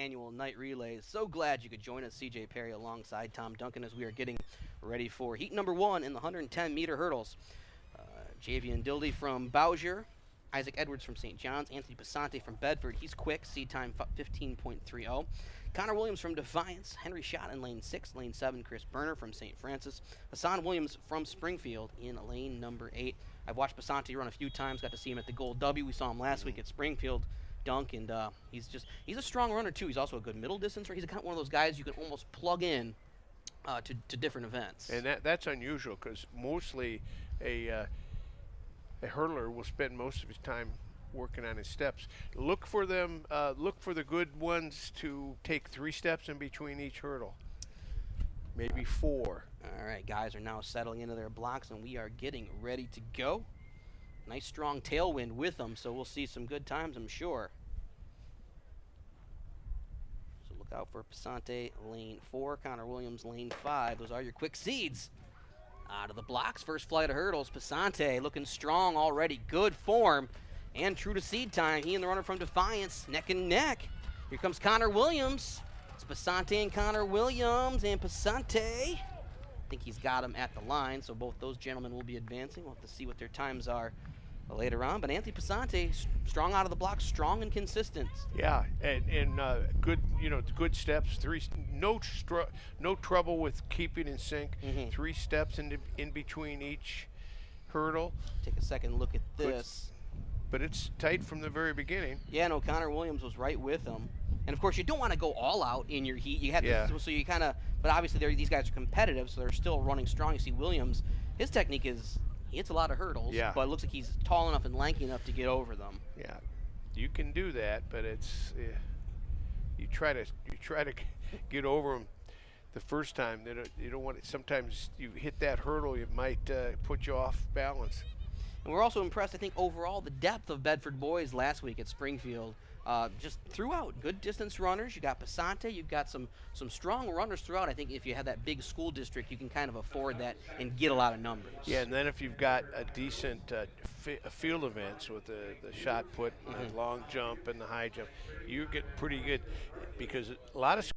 annual night relays. So glad you could join us, CJ Perry, alongside Tom Duncan, as we are getting ready for heat number 1 in the 110-meter hurdles. Javian Dildy from Bowsher, Isaac Edwards from St. John's, Anthony Pisanti from Bedford. He's quick, seed time 15.30. Connor Williams from Defiance, Henry Schott in lane 6, lane 7, Chris Berner from St. Francis, Hassan Williams from Springfield in lane number 8. I've watched Pisanti run a few times, got to see him at the Gold W. We saw him last week at Springfield Dunk, and he's a strong runner too. He's also a good middle distance runner. He's kind of one of those guys you can almost plug in to different events. And that's unusual, because mostly a hurdler will spend most of his time working on his steps. Look for them. Look for the good ones to take 3 steps in between each hurdle, maybe 4. All right, guys are now settling into their blocks, and we are getting ready to go. Nice strong tailwind with them, so we'll see some good times, I'm sure. So look out for Pisanti, lane 4, Connor Williams, lane 5. Those are your quick seeds. Out of the blocks, first flight of hurdles. Pisanti looking strong already, good form, and true to seed time. He and the runner from Defiance, neck and neck. Here comes Connor Williams. It's Pisanti and Connor Williams, and Pisanti, I think he's got him at the line, so both those gentlemen will be advancing. We'll have to see what their times are later on. But Anthony Pisanti, strong out of the blocks, strong and consistent. Yeah, and good, good steps. No trouble with keeping in sync. 3 steps in between each hurdle. Take a second look at this. But it's tight from the very beginning. Yeah, no, Connor Williams was right with him. And of course, you don't want to go all out in your heat. You have to, so you kind of, but obviously these guys are competitive, so they're still running strong. You see Williams, his technique is, he hits a lot of hurdles, but it looks like he's tall enough and lanky enough to get over them. Yeah, you can do that, but it's you try to get over them the first time. You don't want it. Sometimes you hit that hurdle, it might put you off balance. And we're also impressed, I think, overall, the depth of Bedford boys last week at Springfield. Just throughout, good distance runners. You got Pisanti, you've got some strong runners throughout. I think if you have that big school district, you can kind of afford that and get a lot of numbers. Yeah, and then if you've got a decent field events with the shot put, the long jump and the high jump, you get pretty good, because a lot of